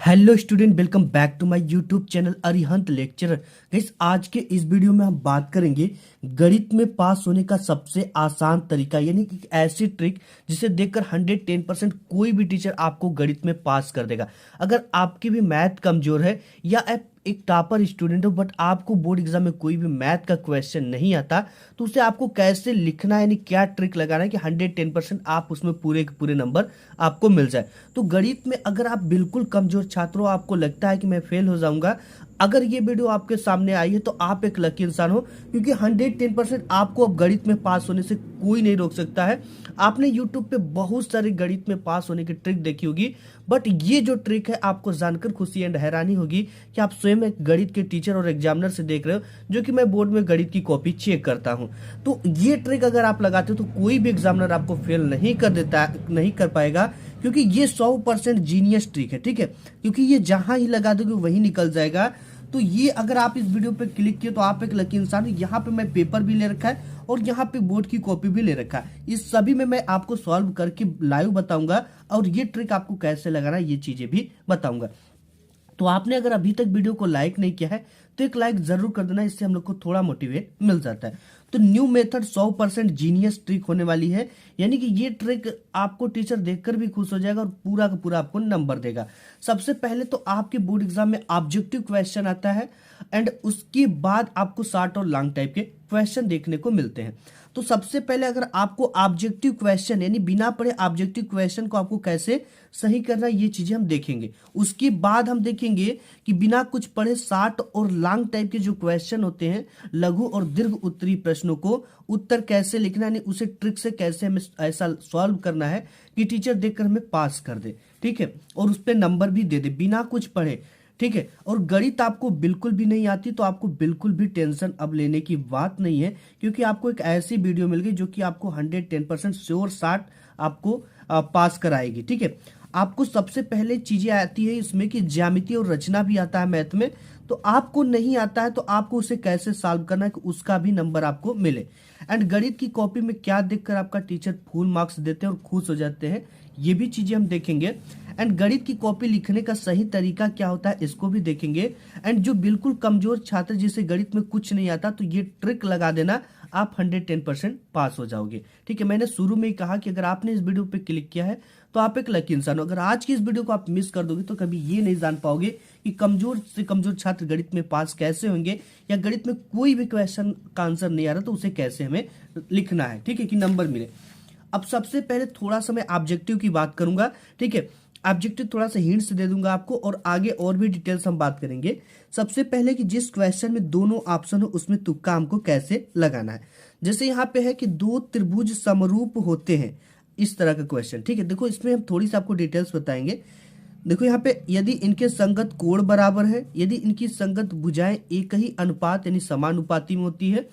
Hello student, welcome back to my YouTube channel Arihant lecturer. Guys, आज के इस video में हम बात करेंगे गणित में पास होने का सबसे आसान तरीका, यानी कि ऐसी ट्रिक जिसे देखकर 110% कोई भी टीचर आपको गणित में पास कर देगा। अगर आपकी भी मैथ कमजोर है या आप एक टॉपर स्टूडेंट हो बट आपको बोर्ड एग्जाम में कोई भी मैथ का क्वेश्चन नहीं आता, तो उसे आपको कैसे लिखना है, यानी क्या ट्रिक लगाना है कि 110% आप उसमें पूरे के पूरे नंबर आपको मिल जाए। तो गणित में अगर आप बिल्कुल कमजोर छात्र हो, आपको लगता है कि मैं फेल हो जाऊंगा, अगर ये वीडियो आपके सामने आई है तो आप एक लकी इंसान हो, क्योंकि 110% आपको अब गणित में पास होने से कोई नहीं रोक सकता है। आपने यूट्यूब पे बहुत सारे गणित में पास होने की ट्रिक देखी होगी, बट ये जो ट्रिक है आपको जानकर खुशी एंड हैरानी होगी कि आप स्वयं एक गणित के टीचर और एग्जामिनर से देख रहे हो, जो कि मैं बोर्ड में गणित की कॉपी चेक करता हूं। तो ये ट्रिक अगर आप लगाते हो तो कोई भी एग्जामिनर आपको फेल नहीं कर पाएगा, क्योंकि ये 100% जीनियस ट्रिक है। ठीक है, क्योंकि ये जहां ही लगा दोगे वही निकल जाएगा। तो ये अगर आप इस वीडियो पे क्लिक किए तो आप एक लकी इंसान हो। यहाँ पे मैं पेपर भी ले रखा है और यहाँ पे बोर्ड की कॉपी भी ले रखा है। इस सभी में मैं आपको सॉल्व करके लाइव बताऊंगा और ये ट्रिक आपको कैसे लगाना है ये चीजें भी बताऊंगा। तो आपने अगर अभी तक वीडियो को लाइक नहीं किया है तो एक लाइक जरूर कर देना, इससे हम लोग को थोड़ा मोटिवेट मिल जाता है। तो न्यू मेथड 100% जीनियस ट्रिक होने वाली है, यानी कि ये ट्रिक आपको टीचर देखकर भी खुश हो जाएगा और पूरा का पूरा आपको नंबर देगा। सबसे पहले तो आपके बोर्ड एग्जाम में ऑब्जेक्टिव क्वेश्चन आता है एंड उसके बाद आपको शॉर्ट और लॉन्ग टाइप के क्वेश्चन देखने को मिलते हैं। तो सबसे पहले अगर आपको ऑब्जेक्टिव क्वेश्चन, यानी बिना पढ़े ऑब्जेक्टिव क्वेश्चन को आपको कैसे सही करना है ये चीजें हम देखेंगे। उसके बाद हम देखेंगे कि बिना कुछ पढ़े शॉर्ट और लॉन्ग टाइप के जो क्वेश्चन होते हैं, लघु और दीर्घ उत्तरीय प्रश्नों को उत्तर कैसे लिखना है, उसे ट्रिक से कैसे हमें ऐसा सॉल्व करना है कि टीचर देखकर हमें पास कर दे। ठीक है, और उस पर नंबर भी दे दे बिना कुछ पढ़े। ठीक है, और गणित आपको बिल्कुल भी नहीं आती तो आपको बिल्कुल भी टेंशन अब लेने की बात नहीं है, क्योंकि आपको एक ऐसी वीडियो मिल गई जो कि आपको 110% श्योर शॉट आपको पास कराएगी। ठीक है, आपको सबसे पहले चीजें आती है इसमें कि ज्यामिति और रचना भी आता है मैथ में। तो आपको नहीं आता है तो आपको उसे कैसे सॉल्व करना है कि उसका भी नंबर आपको मिले। एंड गणित की कॉपी में क्या देखकर आपका टीचर फुल मार्क्स देते हैं और खुश हो जाते हैं, ये भी चीजें हम देखेंगे। एंड गणित की कॉपी लिखने का सही तरीका क्या होता है इसको भी देखेंगे। एंड जो बिल्कुल कमजोर छात्र जिसे गणित में कुछ नहीं आता, तो ये ट्रिक लगा देना, आप 110% पास हो जाओगे। ठीक है, मैंने शुरू में ही कहा कि अगर आपने इस वीडियो पे क्लिक किया है तो आप एक लकी इंसान हो। अगर आज की इस वीडियो को आप मिस कर दोगे तो कभी ये नहीं जान पाओगे कि कमजोर से कमजोर छात्र गणित में पास कैसे होंगे, या गणित में कोई भी क्वेश्चन का आंसर नहीं आ रहा तो उसे कैसे हमें लिखना है। ठीक है, कि नंबर मिले। अब सबसे पहले थोड़ा सा मैं ऑब्जेक्टिव की बात करूंगा। ठीक है, ऑब्जेक्टिव थोड़ा सा हिंट्स दे दूंगा आपको और आगे और भी डिटेल्स हम बात करेंगे। सबसे पहले कि जिस क्वेश्चन में दोनों ऑप्शन हो उसमें तुक्का हमको कैसे लगाना है। जैसे यहाँ पे है कि दो त्रिभुज समरूप होते हैं, इस तरह का क्वेश्चन। ठीक है, देखो इसमें हम थोड़ी सी आपको डिटेल्स बताएंगे। देखो यहाँ पे यदि इनके संगत कोण बराबर है, यदि इनकी संगत भुजाएं एक ही अनुपात यानी समानुपाती में होती है,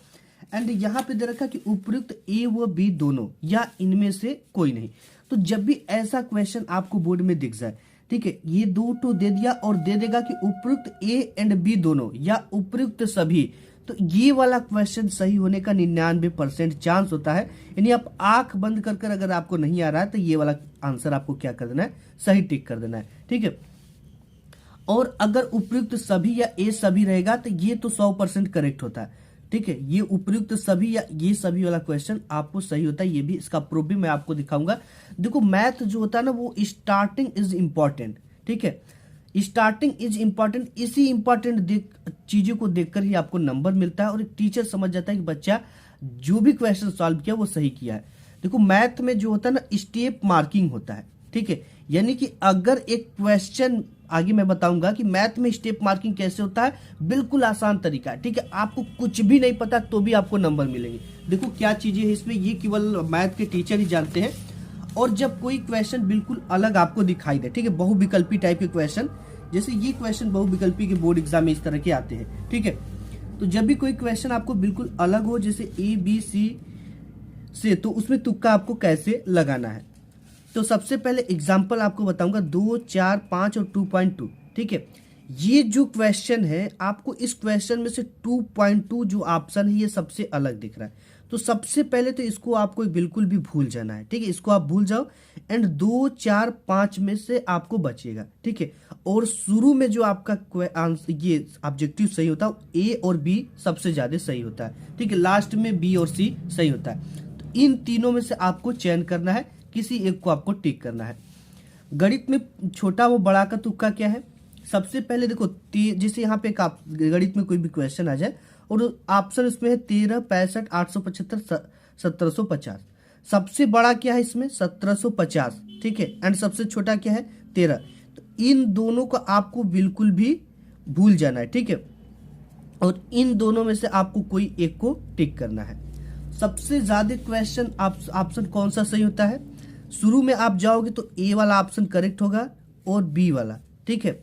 एंड यहाँ पे दे रखा कि उपयुक्त ए व बी दोनों या इनमें से कोई नहीं। तो जब भी ऐसा क्वेश्चन आपको बोर्ड में दिख जाए, ठीक है, ये दो तो दे दिया और दे देगा कि उपयुक्त ए एंड बी दोनों या उपयुक्त सभी, तो ये वाला क्वेश्चन सही होने का 99% चांस होता है। यानी आप आंख बंद कर अगर आपको नहीं आ रहा है तो ये वाला आंसर आपको क्या कर देना है, सही टिक कर देना है। ठीक है, और अगर उपयुक्त सभी या ए सभी रहेगा तो ये तो 100% करेक्ट होता है। ठीक है, ये उपयुक्त सभी या ये सभी वाला क्वेश्चन आपको सही होता है। ये भी इसका प्रूफ भी मैं आपको दिखाऊंगा। देखो मैथ जो होता है ना वो स्टार्टिंग इज इंपॉर्टेंट। ठीक है, स्टार्टिंग इज इंपॉर्टेंट, इसी इंपॉर्टेंट चीजों को देखकर ही आपको नंबर मिलता है और एक टीचर समझ जाता है कि बच्चा जो भी क्वेश्चन सॉल्व किया वो सही किया है। देखो मैथ में जो होता है ना स्टेप मार्किंग होता है। ठीक है, यानी कि अगर एक क्वेश्चन, आगे मैं बताऊंगा कि मैथ में स्टेप मार्किंग कैसे होता है, बिल्कुल आसान तरीका है। ठीक है, आपको कुछ भी नहीं पता तो भी आपको नंबर मिलेंगे। देखो क्या चीजें हैं इसमें, ये केवल मैथ के टीचर ही जानते हैं। और जब कोई क्वेश्चन बिल्कुल अलग आपको दिखाई दे, ठीक है, बहुविकल्पी टाइप के क्वेश्चन, जैसे ये क्वेश्चन बहुविकल्पी के बोर्ड एग्जाम में इस तरह के आते हैं। ठीक है, तो जब भी कोई क्वेश्चन आपको बिल्कुल अलग हो, जैसे ए बी सी से, तो उसमें तुक्का आपको कैसे लगाना है। तो सबसे पहले एग्जाम्पल आपको बताऊंगा 2, 4, 5 और 2.2। ठीक है, ये जो क्वेश्चन है आपको इस क्वेश्चन में से 2.2 जो ऑप्शन है ये सबसे अलग दिख रहा है। तो सबसे पहले तो इसको आपको बिल्कुल भी भूल जाना है। ठीक है, इसको आप भूल जाओ एंड 2, 4, 5 में से आपको बचिएगा। ठीक है, और शुरू में जो आपका आंसर ये ऑब्जेक्टिव सही होता है ए और बी सबसे ज्यादा सही होता है, ठीक है। लास्ट में बी और सी सही होता है। तो इन तीनों में से आपको चयन करना है, किसी एक को आपको टिक करना है। गणित में छोटा व बड़ा का तुक्का क्या है? सबसे पहले देखो जैसे यहाँ पे एक गणित में कोई भी क्वेश्चन आ जाए और ऑप्शन इसमें है 13, 65, 875, 1750। सबसे बड़ा क्या है इसमें? 1750, ठीक है। एंड सबसे छोटा क्या है? 13। तो इन दोनों को आपको बिल्कुल भी भूल जाना है, ठीक है। और इन दोनों में से आपको कोई एक को टिक करना है। सबसे ज्यादा क्वेश्चन ऑप्शन कौन सा सही होता है? शुरू में आप जाओगे तो ए वाला ऑप्शन करेक्ट होगा और बी वाला, ठीक है।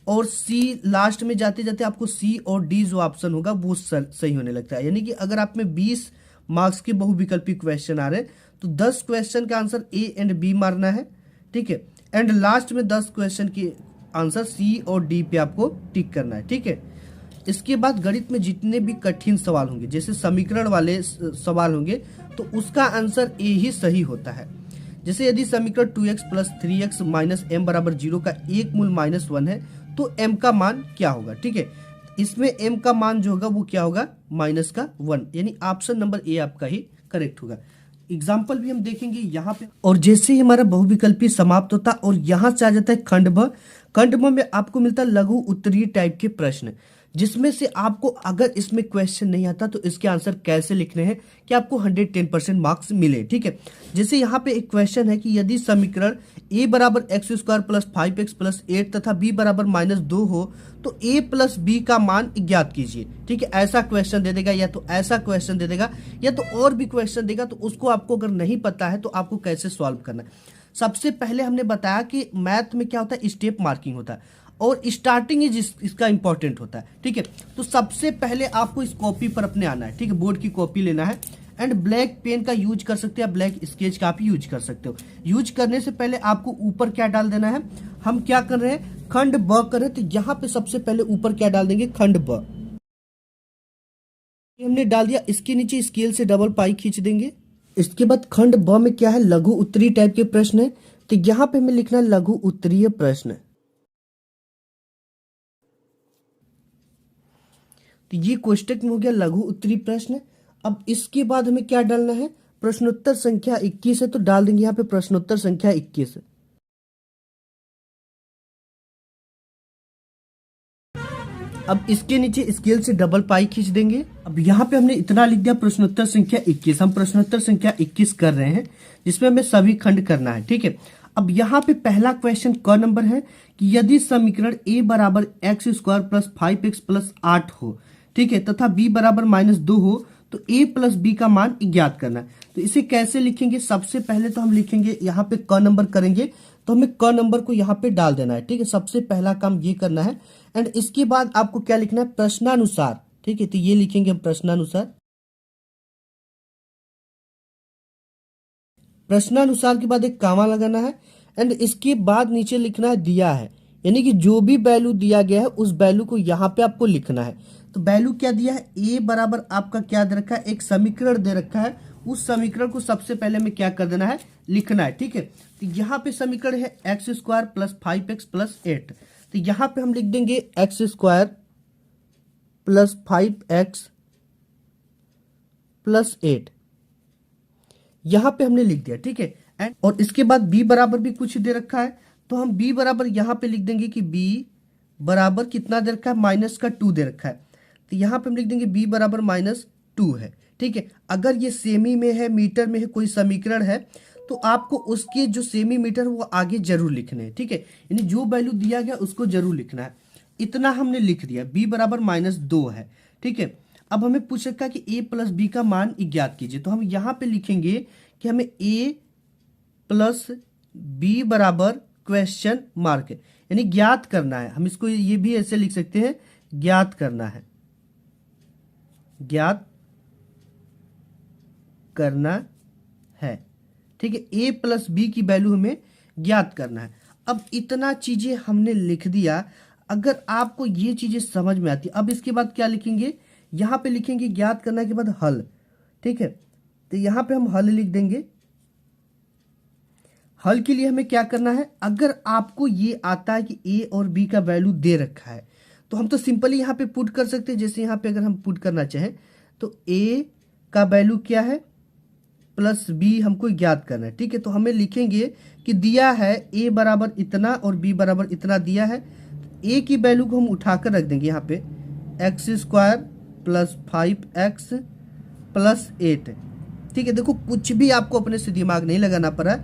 और सी लास्ट में जाते जाते आपको सी और डी जो ऑप्शन होगा वो सही होने लगता है। यानी कि अगर आप में 20 मार्क्स के बहुविकल्पी क्वेश्चन आ रहे हैं तो 10 क्वेश्चन का आंसर ए एंड बी मारना है, ठीक है। एंड लास्ट में 10 क्वेश्चन के आंसर सी और डी पे आपको टिक करना है, ठीक है। इसके बाद गणित में जितने भी कठिन सवाल होंगे, जैसे समीकरण वाले सवाल होंगे, तो उसका आंसर ए ही सही होता है। जैसे यदि समीकरण 2x + 3x - m = 0 का एक मूल -1 है तो m का मान क्या होगा, ठीक है। इसमें m का मान जो होगा वो क्या होगा? -1, यानी ऑप्शन नंबर ए आपका ही करेक्ट होगा। एग्जाम्पल भी हम देखेंगे यहाँ पे। और जैसे ही हमारा बहुविकल्पी समाप्त होता है और यहाँ से आ जाता है खंड भ। खंड भ में आपको मिलता है लघु उत्तरीय टाइप के प्रश्न, जिसमें से आपको अगर इसमें क्वेश्चन नहीं आता तो इसके आंसर कैसे लिखने हैं कि आपको 110% मार्क्स मिले, ठीक है। जैसे यहाँ पे एक क्वेश्चन है कि यदि समीकरण a = x² + 5x + 8 तथा b = -2 हो तो a + b का मान ज्ञात कीजिए, ठीक है। ऐसा क्वेश्चन दे देगा या तो ऐसा क्वेश्चन दे देगा या तो और भी क्वेश्चन देगा। तो उसको आपको अगर नहीं पता है तो आपको कैसे सॉल्व करना है। सबसे पहले हमने बताया कि मैथ में क्या होता है? स्टेप मार्किंग होता है और स्टार्टिंग इसका इंपॉर्टेंट होता है, ठीक है। तो सबसे पहले आपको इस कॉपी पर अपने आना है, ठीक है। बोर्ड की कॉपी लेना है एंड ब्लैक पेन का यूज कर सकते हैं, ब्लैक स्केच का आप यूज कर सकते हो। यूज करने से पहले आपको ऊपर क्या डाल देना है? हम क्या कर रहे हैं? खंड ब कर रहे हैं, तो यहाँ पे सबसे पहले ऊपर क्या डाल देंगे? खंड ब हमने डाल दिया। इसके नीचे स्केल से डबल पाई खींच देंगे। इसके बाद खंड ब में क्या है? लघु उत्तरीय टाइप के प्रश्न है, तो यहाँ पे हमें लिखना है लघु उत्तरीय प्रश्न। तो ये कोष्टक में हो गया लघु उत्तरीय प्रश्न। अब इसके बाद हमें क्या डालना है? प्रश्नोत्तर संख्या 21 है तो डाल देंगे यहाँ पे प्रश्नोत्तर संख्या 21। अब इसके नीचे स्केल से डबल पाई खींच देंगे। अब यहाँ पे हमने इतना लिख दिया प्रश्नोत्तर संख्या 21। हम प्रश्नोत्तर संख्या 21 कर रहे हैं जिसमें हमें सभी खंड करना है, ठीक है। अब यहाँ पे पहला क्वेश्चन क नंबर है कि यदि समीकरण a = x² + 5x + 8 हो, ठीक है, तथा b = -2 हो तो a + b का मान ज्ञात करना है। तो इसे कैसे लिखेंगे? सबसे पहले तो हम लिखेंगे यहाँ पे क नंबर करेंगे तो हमें क नंबर को यहाँ पे डाल देना है, ठीक है। सबसे पहला काम ये करना है। एंड इसके बाद आपको क्या लिखना है? प्रश्नानुसार, ठीक है। तो ये लिखेंगे हम प्रश्नानुसार। प्रश्नानुसार के बाद एक कामा लगाना है एंड इसके बाद नीचे लिखना है दिया है, यानी कि जो भी वैल्यू दिया गया है उस वैल्यू को यहाँ पे आपको लिखना है। तो वैल्यू क्या दिया है? a बराबर आपका क्या दे रखा है? एक समीकरण दे रखा है। उस समीकरण को सबसे पहले में क्या कर देना है? लिखना है, ठीक है। तो यहाँ पे समीकरण है x² + 5x + 8। तो यहाँ पे हम लिख देंगे x² + 5x + 8। यहाँ पे हमने लिख दिया, ठीक है। एंड और इसके बाद b बराबर भी कुछ दे रखा है तो हम b बराबर यहाँ पे लिख देंगे कि b बराबर कितना दे रखा है? -2 दे रखा है। तो यहाँ पे हम लिख देंगे b बराबर -2 है, ठीक है। अगर ये सेमी में है, मीटर में है, कोई समीकरण है तो आपको उसके जो सेमी मीटर वो आगे जरूर लिखने हैं, ठीक है। यानी जो वैल्यू दिया गया उसको जरूर लिखना है। इतना हमने लिख दिया। b बराबर -2 है, ठीक है। अब हमें पूछ रखा है कि a + b का मान ज्ञात कीजिए। तो हम यहाँ पे लिखेंगे कि हमें a + b बराबर क्वेश्चन मार्क, यानी ज्ञात करना है। हम इसको ये भी ऐसे लिख सकते हैं, ज्ञात करना है, ज्ञात करना है, ठीक है। a + b की वैल्यू हमें ज्ञात करना है। अब इतना चीजें हमने लिख दिया। अगर आपको ये चीजें समझ में आती, अब इसके बाद क्या लिखेंगे? यहाँ पे लिखेंगे ज्ञात करने के बाद हल, ठीक है। तो यहाँ पे हम हल लिख देंगे। हल के लिए हमें क्या करना है, अगर आपको ये आता है कि ए और बी का वैल्यू दे रखा है तो हम तो सिंपली यहाँ पे पुट कर सकते हैं। जैसे यहाँ पे अगर हम पुट करना चाहें तो ए का वैल्यू क्या है प्लस बी हमको ज्ञात करना है। ठीक है, तो हमें लिखेंगे कि दिया है ए बराबर इतना और बी बराबर इतना दिया है। ए की वैल्यू को हम उठाकर रख देंगे यहाँ पे x square plus 5x plus 8। ठीक है, देखो कुछ भी आपको अपने से दिमाग नहीं लगाना पड़ा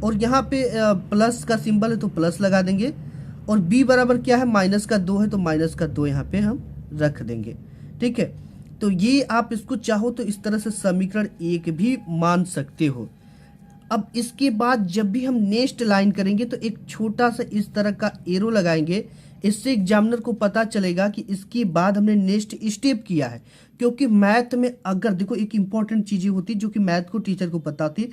और यहाँ पे प्लस का सिंबल है तो प्लस लगा देंगे और b बराबर क्या है माइनस का 2 है तो माइनस का 2 यहाँ पे हम रख देंगे। ठीक है, तो ये आप इसको चाहो तो इस तरह से समीकरण 1 भी मान सकते हो। अब इसके बाद जब भी हम नेक्स्ट लाइन करेंगे तो एक छोटा सा इस तरह का एरो लगाएंगे, इससे एग्जामिनर को पता चलेगा कि इसके बाद हमने नेक्स्ट स्टेप किया है। क्योंकि मैथ में अगर देखो एक इंपॉर्टेंट चीजें होती जो कि मैथ को टीचर को पता होती,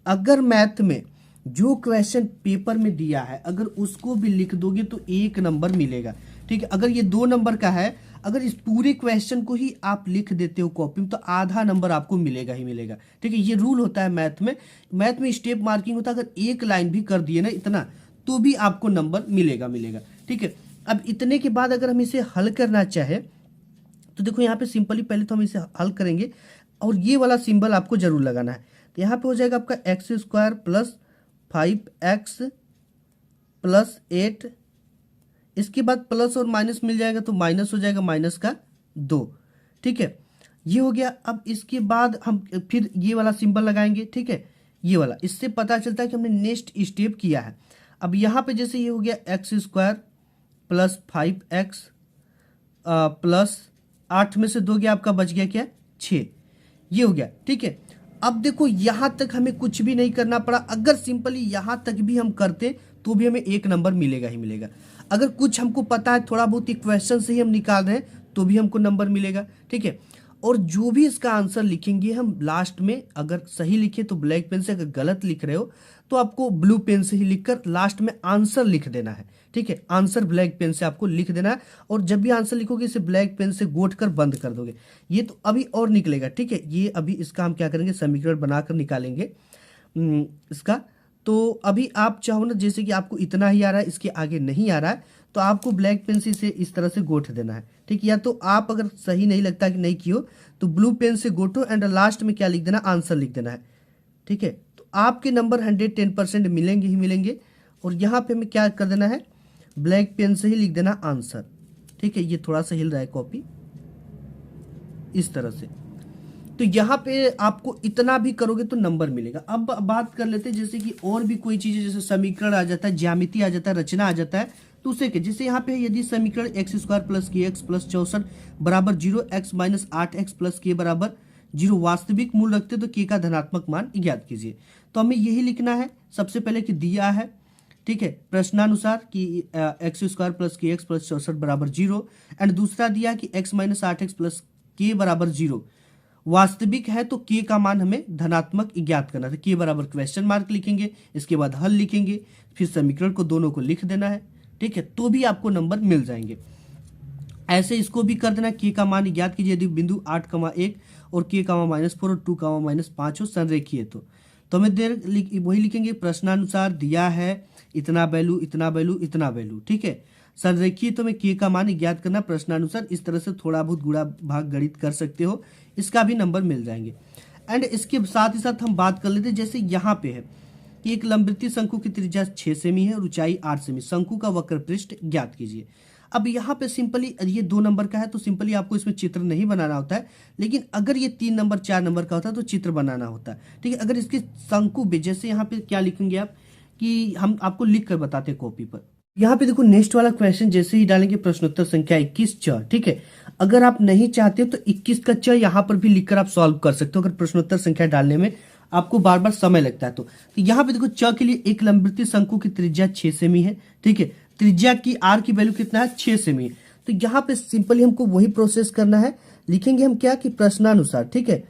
अगर मैथ में जो क्वेश्चन पेपर में दिया है अगर उसको भी लिख दोगे तो 1 नंबर मिलेगा। ठीक है, अगर ये 2 नंबर का है, अगर इस पूरे क्वेश्चन को ही आप लिख देते हो कॉपी में तो आधा नंबर आपको मिलेगा ही मिलेगा। ठीक है, ये रूल होता है मैथ में। मैथ में स्टेप मार्किंग होता है, अगर एक लाइन भी कर दिए ना इतना तो भी आपको नंबर मिलेगा। ठीक है, अब इतने के बाद अगर हम इसे हल करना चाहे तो देखो यहाँ पे सिंपली पहले तो हम इसे हल करेंगे और ये वाला सिंबल आपको जरूर लगाना है। तो यहाँ पे हो जाएगा आपका x square plus 5x plus 8, इसके बाद प्लस और माइनस मिल जाएगा तो माइनस हो जाएगा माइनस का 2। ठीक है, ये हो गया। अब इसके बाद हम फिर ये वाला सिंबल लगाएंगे। ठीक है, ये वाला, इससे पता चलता है कि हमने नेक्स्ट स्टेप किया है। अब यहाँ पे जैसे ये हो गया x square plus 5x plus 8 में से 2 गया आपका बच गया क्या 6, ये हो गया। ठीक है, अब देखो यहां तक हमें कुछ भी नहीं करना पड़ा। अगर सिंपली यहां तक भी हम करते तो भी हमें 1 नंबर मिलेगा ही मिलेगा। अगर कुछ हमको पता है थोड़ा बहुत ही क्वेश्चन से ही हम निकाल रहे हैं तो भी हमको नंबर मिलेगा। ठीक है, और जो भी इसका आंसर लिखेंगे हम लास्ट में, अगर सही लिखे तो ब्लैक पेन से, अगर गलत लिख रहे हो तो आपको ब्लू पेन से ही लिखकर लास्ट में आंसर लिख देना है। ठीक है, आंसर ब्लैक पेन से आपको लिख देना है और जब भी आंसर लिखोगे इसे ब्लैक पेन से गोट कर बंद कर दोगे। ये तो अभी और निकलेगा। ठीक है, ये अभी इसका हम क्या करेंगे समीकरण बनाकर निकालेंगे इसका। तो अभी आप चाहो ना, जैसे कि आपको इतना ही आ रहा है इसके आगे नहीं आ रहा है तो आपको ब्लैक पेन से इसे इस तरह से गोट देना है। ठीक, या तो आप अगर सही नहीं लगता कि नहीं कियो तो ब्लू पेन से गोटो एंड लास्ट में क्या लिख देना आंसर लिख देना है। ठीक है, तो आपके नंबर 110% मिलेंगे ही मिलेंगे। और यहाँ पे हमें क्या कर देना है ब्लैक पेन से ही लिख देना आंसर। ठीक है, ये थोड़ा सा हिल रहा है कॉपी इस तरह से। तो यहाँ पे आपको इतना भी करोगे तो नंबर मिलेगा। अब बात कर लेते हैं जैसे कि और भी कोई चीजें, जैसे समीकरण आ जाता है, ज्यामिति आ जाता है, रचना आ जाता है, तो उसे के जैसे यहाँ पे यदि समीकरण एक्स स्क्वायर प्लस के एक्स प्लस 64 बराबर 0 x माइनस 8x प्लस के बराबर 0 वास्तविक मूल रखते तो के का धनात्मक मान ज्ञात कीजिए। तो हमें यही लिखना है सबसे पहले कि दिया है। ठीक है, प्रश्नानुसार कि एक्स स्क्वायर प्लस के एक्स प्लस 64 बराबर 0 एंड दूसरा दिया कि x माइनस 8x प्लस के बराबर 0 वास्तविक है तो के का मान हमें धनात्मक ज्ञात करना था। के बराबर क्वेश्चन मार्क लिखेंगे, इसके बाद हल लिखेंगे, फिर समीकरण को दोनों को लिख देना है। ठीक है, तो भी आपको नंबर मिल जाएंगे। ऐसे इसको भी कर देना, के का मान ज्ञात कीजिए यदि बिंदु 8,1 और के का -4 और 2, -5 हो संरेखीय तो हमें वही लिखेंगे प्रश्नानुसार दिया है इतना वैल्यू इतना वैल्यू इतना वैल्यू। ठीक है, संरेखीय तो हमें के का मान ज्ञात करना प्रश्नानुसार। इस तरह से थोड़ा बहुत गुणा भाग गणित कर सकते हो, इसका भी नंबर मिल जाएंगे। एंड इसके साथ ही साथ हम बात कर लेते हैं जैसे यहाँ पे है कि एक लंबवृत्तीय शंकु की त्रिज्या 6 सेमी है और ऊंचाई 8 सेमी, शंकु का वक्र पृष्ठ ज्ञात कीजिए। अब यहाँ पे सिंपली ये 2 नंबर का है तो सिंपली आपको इसमें चित्र नहीं बनाना होता है, लेकिन अगर ये 3 नंबर 4 नंबर का होता है तो चित्र बनाना होता है। ठीक है, अगर इसके शंकु भी जैसे यहाँ पे क्या लिखेंगे आप कि हम आपको लिख कर बताते हैं कॉपी पर। यहाँ पे देखो नेक्स्ट वाला क्वेश्चन जैसे ही डालेंगे प्रश्नोत्तर संख्या 21 च। ठीक है, अगर आप नहीं चाहते हो तो 21 का च यहाँ पर भी लिखकर आप सॉल्व कर सकते हो, अगर प्रश्नोत्तर संख्या डालने में आपको बार बार समय लगता है तो यहाँ पे देखो च के लिए एक लंबवृत्तीय शंकु की त्रिज्या 6 सेमी है। ठीक है, त्रिज्या की आर की वैल्यू कितना है 6 सेमी। तो यहाँ पे सिंपली हमको वही प्रोसेस करना है, लिखेंगे हम क्या कि प्रश्नानुसार। ठीक है,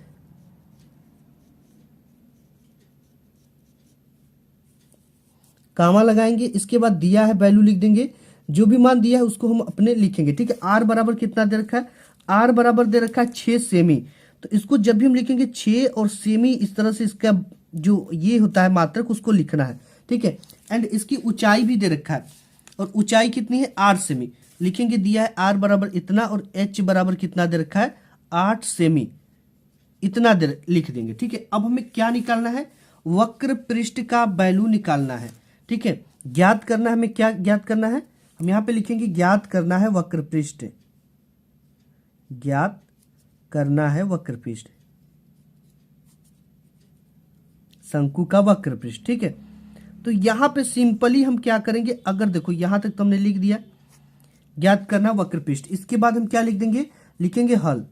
कामा लगाएंगे, इसके बाद दिया है वैल्यू लिख देंगे, जो भी मान दिया है उसको हम अपने लिखेंगे। ठीक है, आर बराबर कितना दे रखा है, आर बराबर दे रखा है 6 सेमी। तो इसको जब भी हम लिखेंगे 6 और सेमी इस तरह से इसका जो ये होता है मात्रक उसको लिखना है। ठीक है। एंड इसकी ऊंचाई भी दे रखा है, और ऊंचाई कितनी है 8 सेमी। लिखेंगे दिया है r बराबर इतना और h बराबर कितना दे रखा है 8 सेमी, इतना दे लिख देंगे। ठीक है, अब हमें क्या निकालना है, वक्र पृष्ठ का वैल्यू निकालना है। ठीक है, ज्ञात करना है, हमें क्या ज्ञात करना है, हम यहां पे लिखेंगे ज्ञात करना है वक्र पृष्ठ, ज्ञात करना है वक्र पृष्ठ, शंकु का वक्र पृष्ठ। ठीक है, तो यहां पे सिंपली हम क्या करेंगे, अगर देखो यहां तक तो हमने लिख दिया ज्ञात करना वक्र पृष्ठ, इसके बाद हम क्या लिख देंगे, लिखेंगे हल।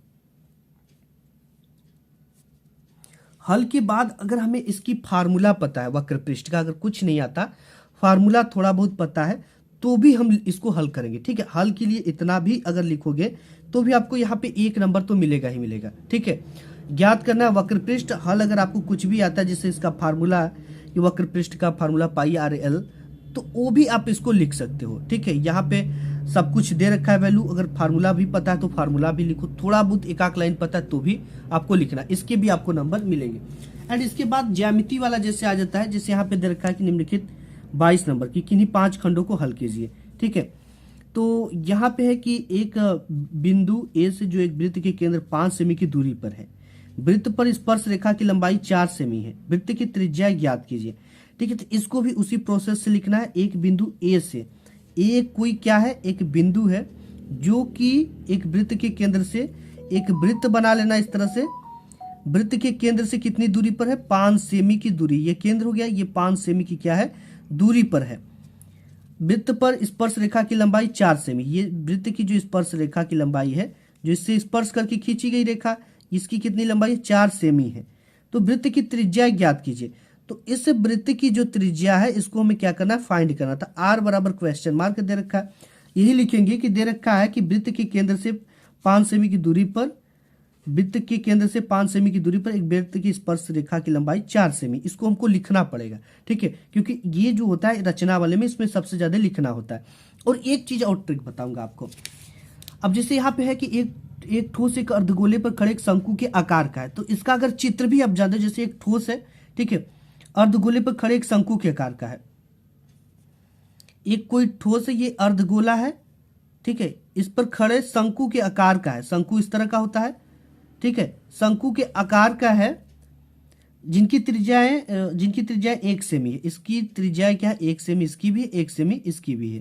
हल के बाद अगर हमें इसकी फार्मूला पता है वक्र पृष्ठ का, अगर कुछ नहीं आता, फार्मूला थोड़ा बहुत पता है, तो भी हम इसको हल करेंगे। ठीक है, हल के लिए इतना भी अगर लिखोगे तो भी आपको यहाँ पे 1 नंबर तो मिलेगा ही मिलेगा। ठीक है, ज्ञात करना है वक्र पृष्ठ, हल अगर आपको कुछ भी आता है, जैसे इसका फार्मूला, ये वक्र पृष्ठ का फार्मूला पाई आर एल, तो वो भी आप इसको लिख सकते हो। ठीक है, यहाँ पे सब कुछ दे रखा है वैल्यू, अगर फार्मूला भी पता है तो फार्मूला भी लिखो, थोड़ा बहुत एक आध लाइन पता है तो भी आपको लिखना, इसके भी आपको नंबर मिलेंगे। एंड इसके बाद ज्यामिति वाला जैसे आ जाता है, जैसे यहाँ पे दे रखा है कि निम्नलिखित 22 नंबर की किन्हीं 5 खंडों को हल कीजिए। ठीक है, तो यहाँ पे है कि एक बिंदु ए से जो एक वृत्त के केंद्र 5 सेमी की दूरी पर है, वृत्त पर स्पर्श रेखा की लंबाई 4 सेमी है, वृत्त की त्रिज्या ज्ञात कीजिए। ठीक है, तो इसको भी उसी प्रोसेस से लिखना है। एक बिंदु ए से, ए कोई क्या है, एक बिंदु है जो कि एक वृत्त के केंद्र से एक वृत्त बना लेना इस तरह से, वृत्त के केंद्र से कितनी दूरी पर है 5 सेमी की दूरी, ये केंद्र हो गया, ये 5 सेमी की क्या है दूरी पर है। वृत्त पर स्पर्श रेखा की लंबाई 4 सेमी, ये वृत्त की जो स्पर्श रेखा की लंबाई है, जो इससे स्पर्श करके खींची गई रेखा, इसकी कितनी लंबाई है 4 सेमी है। तो वृत्त की त्रिज्या ज्ञात कीजिए। तो इस वृत्त की जो त्रिज्या है इसको हमें क्या करना है, फाइंड करना था। आर बराबर क्वेश्चन मार्क दे रखा है, यही लिखेंगे कि दे रखा है कि वृत्त के केंद्र से 5 सेमी की दूरी पर, वृत्त के केंद्र से 5 सेमी की दूरी पर एक वृत्त की स्पर्श रेखा की लंबाई 4 सेमी, इसको हमको लिखना पड़ेगा। ठीक है, क्योंकि ये जो होता है रचना वाले में, इसमें सबसे ज्यादा लिखना होता है। और एक चीज और ट्रिक बताऊंगा आपको। अब जैसे यहाँ पे है कि एक ठोस एक अर्धगोले पर खड़े एक शंकु के आकार का है, तो इसका अगर चित्र भी आप जानते, जैसे एक ठोस है, ठीक है, अर्धगोले पर खड़े एक शंकु के आकार का है, एक कोई ठोस है, ये अर्धगोला है, ठीक है, इस पर खड़े शंकु के आकार का है, शंकु इस तरह का होता है। ठीक है, शंकु के आकार का है, जिनकी त्रिज्याएं 1 सेमी है, इसकी त्रिज्या क्या है 1 सेमी, इसकी भी 1 सेमी, इसकी भी है।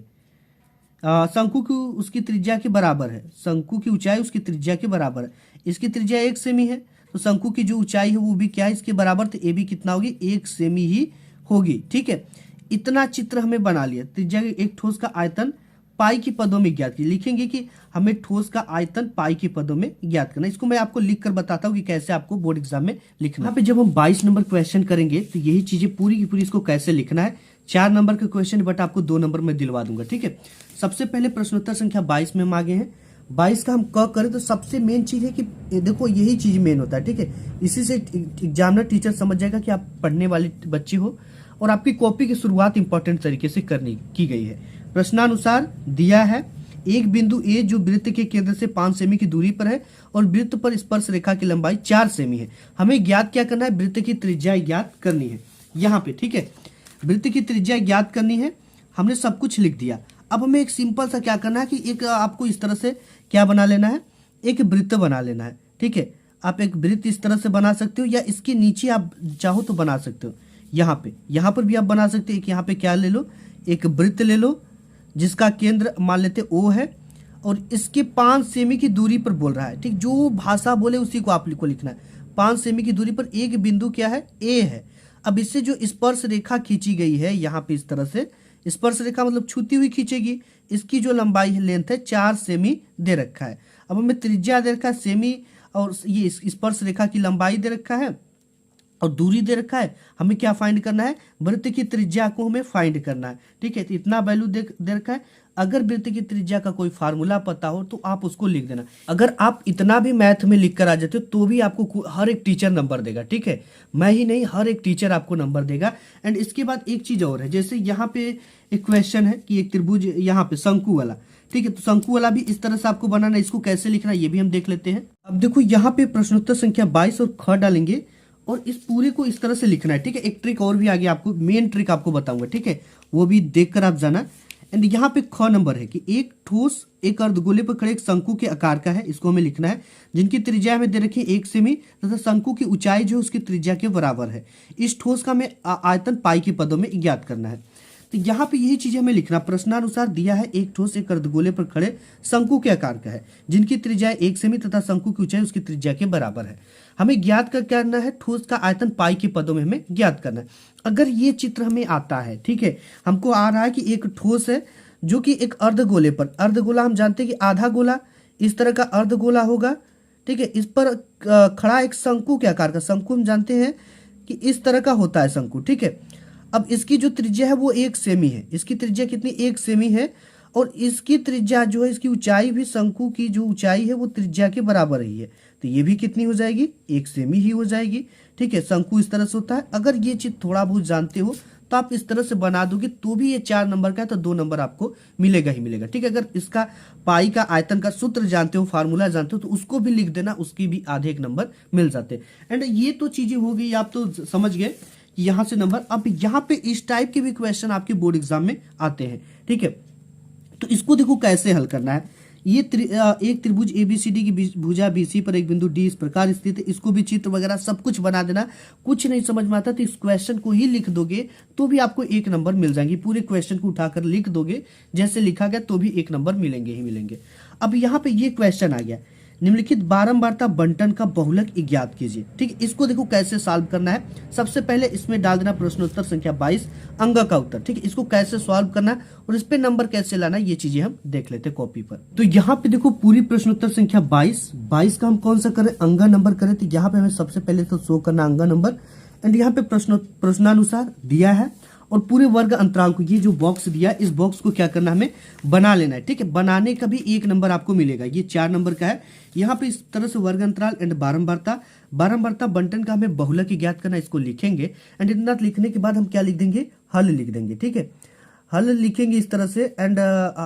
शंकु की उसकी त्रिज्या के बराबर है, शंकु की ऊंचाई उसकी त्रिज्या के बराबर है, इसकी त्रिज्या 1 सेमी है, तो शंकु की जो ऊंचाई है वो भी क्या है इसके बराबर, तो ए भी कितना होगी 1 सेमी ही होगी। ठीक है, इतना चित्र हमें बना लिया। त्रिज्या एक ठोस का आयतन पाई की पदों में ज्ञात कीजिए, लिखेंगे कि हमें ठोस का आयतन पाई की पदों में ज्ञात करना। इसको मैं आपको लिख कर बताता हूँ कि कैसे आपको बोर्ड एग्जाम में लिखना। यहाँ पे जब हम 22 नंबर क्वेश्चन करेंगे तो यही चीजें पूरी की पूरी इसको कैसे लिखना है। 4 नंबर के क्वेश्चन बट आपको 2 नंबर में दिलवा दूंगा। ठीक है, सबसे पहले प्रश्नोत्तर संख्या 22 में हम आगे हैं। 22 का हम क करें तो सबसे मेन चीज है कि देखो यही चीज मेन होता है। ठीक है, इसी से एग्जामिनर टीचर समझ जाएगा कि आप पढ़ने वाले बच्चे हो और आपकी कॉपी की शुरुआत इंपॉर्टेंट तरीके से की गई है। प्रश्नानुसार दिया है एक बिंदु ए जो वृत्त के केंद्र से 5 सेमी की दूरी पर है और वृत्त पर स्पर्श रेखा की लंबाई 4 सेमी है। हमें ज्ञात क्या करना है, वृत्त की त्रिज्या ज्ञात करनी है यहाँ पे। ठीक है, वृत्त की त्रिज्या ज्ञात करनी है, हमने सब कुछ लिख दिया। अब हमें एक सिंपल सा क्या करना है कि एक आपको इस तरह से क्या बना लेना है, एक वृत्त बना लेना है। ठीक है, आप एक वृत्त इस तरह से बना सकते हो या इसके नीचे आप चाहो तो बना सकते हो। यहाँ पर भी आप बना सकते हो। एक यहाँ पे क्या ले लो, एक वृत्त ले लो जिसका केंद्र मान लेते O है और इसके 5 सेमी की दूरी पर बोल रहा है। ठीक, जो भाषा बोले उसी को आप लिखना है। 5 सेमी की दूरी पर एक बिंदु क्या है, A है। अब इससे जो स्पर्श रेखा खींची गई है यहाँ पे इस तरह से, स्पर्श रेखा मतलब छूती हुई खींचेगी, इसकी जो लंबाई है लेंथ है 4 सेमी दे रखा है। अब हमें त्रिज्या दे रखा है सेमी और ये स्पर्श रेखा की लंबाई दे रखा है और दूरी दे रखा है। हमें क्या फाइंड करना है, वृत्त की त्रिज्या को हमें फाइंड करना है। ठीक है, तो इतना वैल्यू दे रखा है। अगर वृत्त की त्रिज्या का कोई फार्मूला पता हो तो आप उसको लिख देना। अगर आप इतना भी मैथ में लिख कर आ जाते हो तो भी आपको हर एक टीचर नंबर देगा। ठीक है, मैं ही नहीं, हर एक टीचर आपको नंबर देगा। एंड इसके बाद एक चीज और है, जैसे यहाँ पे एक क्वेश्चन है कि एक त्रिभुज यहाँ पे शंकु वाला, ठीक है, तो शंकु वाला भी इस तरह से आपको बनाना है। इसको कैसे लिखना है ये भी हम देख लेते हैं। अब देखो यहाँ पे प्रश्नोत्तर संख्या 22 और ख डालेंगे और इस पूरे को इस तरह से लिखना है, ठीक है। एक ट्रिक और भी आगे आपको, मेन ट्रिक आपको बताऊंगा, ठीक है, वो भी देखकर आप जाना। एंड यहाँ पे ख नंबर है कि एक ठोस एक अर्धगोले पर खड़े एक शंकु के आकार का है, इसको हमें लिखना है, जिनकी त्रिज्या हमें दे रखी है 1 सेमी तथा शंकु की ऊंचाई जो उसकी त्रिज्या के बराबर है। इस ठोस का हमें आयतन पाई के पदों में ज्ञात करना है। तो यहाँ पे यही चीजें हमें लिखना, प्रश्नानुसार दिया है एक ठोस एक अर्धगोले पर खड़े शंकु के आकार का है, जिनकी त्रिज्या 1 सेमी तथा शंकु की ऊंचाई उसकी त्रिज्या के बराबर है। हमें ज्ञात करना है ठोस का आयतन पाई के पदों में हमें ज्ञात करना है। अगर ये चित्र हमें आता है, ठीक है, हमको आ रहा है कि एक ठोस है जो कि एक अर्धगोले पर, अर्धगोला हम जानते हैं कि आधा गोला इस तरह का अर्धगोला होगा, ठीक है, इस पर खड़ा एक शंकु के आकार का, शंकु हम जानते हैं कि इस तरह का होता है शंकु, ठीक है। अब इसकी जो त्रिज्या है वो 1 सेमी है, इसकी त्रिज्या कितनी 1 सेमी है, और इसकी त्रिज्या जो है, इसकी ऊंचाई भी शंकु की जो ऊंचाई है वो त्रिज्या के बराबर ही है, तो ये भी कितनी हो जाएगी 1 सेमी ही हो जाएगी, ठीक है। शंकु इस तरह से होता है। अगर ये चीज थोड़ा बहुत जानते हो तो आप इस तरह से बना दोगे तो भी ये 4 नंबर का है, तो 2 नंबर आपको मिलेगा ही मिलेगा, ठीक है। अगर इसका पाई का आयतन का सूत्र जानते हो, फार्मूला जानते हो, तो उसको भी लिख देना, उसकी भी आधे 1 नंबर मिल जाते। एंड ये तो चीजें हो गई, आप तो समझ गए कि यहां से नंबर। अब यहाँ पे इस टाइप के भी क्वेश्चन आपके बोर्ड एग्जाम में आते हैं, ठीक है। तो इसको देखो कैसे हल करना है। ये एक त्रिभुज एबीसीडी की भुजा बीसी पर एक बिंदु डी इस प्रकार स्थित है, इसको भी चित्र वगैरह सब कुछ बना देना। कुछ नहीं समझ में आता तो इस क्वेश्चन को ही लिख दोगे तो भी आपको 1 नंबर मिल जाएंगे। पूरे क्वेश्चन को उठाकर लिख दोगे जैसे लिखा गया तो भी 1 नंबर मिलेंगे ही मिलेंगे। अब यहाँ पे ये क्वेश्चन आ गया, निम्नलिखित बारंबारता बंटन का बहुलक ज्ञात कीजिए, ठीक है। इसको देखो कैसे सॉल्व करना है। सबसे पहले इसमें डाल देना प्रश्नोत्तर संख्या 22 अंक का उत्तर, ठीक है। इसको कैसे सॉल्व करना है और इस पे नंबर कैसे लाना है ये चीजें हम देख लेते हैं कॉपी पर। तो यहाँ पे देखो पूरी प्रश्नोत्तर संख्या 22 का हम कौन सा करें, अंगा नंबर करें। तो यहाँ पे हमें सबसे पहले तो शो करना अंगा नंबर। एंड यहाँ पे प्रश्नानुसार दिया है और पूरे वर्ग अंतराल को, ये जो बॉक्स दिया है इस बॉक्स को क्या करना हमें बना लेना है, ठीक है। बनाने का भी 1 नंबर आपको मिलेगा, ये 4 नंबर का है। यहाँ पे इस तरह से वर्ग अंतराल एंड बारंबारता बंटन का हमें बहुलक ज्ञात करना, इसको लिखेंगे। एंड इतना लिखने के बाद हम क्या लिख देंगे, हल लिख देंगे, ठीक है। हल लिखेंगे इस तरह से। एंड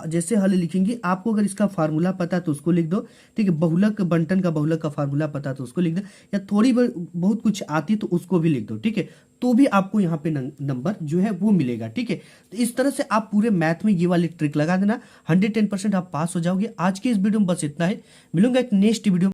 जैसे हल लिखेंगे, आपको अगर इसका फार्मूला पता है तो उसको लिख दो, ठीक है। बहुलक बंटन का बहुलक का फार्मूला पता है तो उसको लिख दो, या थोड़ी बहुत कुछ आती तो उसको भी लिख दो, ठीक है। तो भी आपको यहाँ पे नंबर जो है वो मिलेगा, ठीक है। तो इस तरह से आप पूरे मैथ में ये वाली ट्रिक लगा देना, 110% आप पास हो जाओगे। आज के इस वीडियो में बस इतना है, मिलूंगा एक नेक्स्ट वीडियो।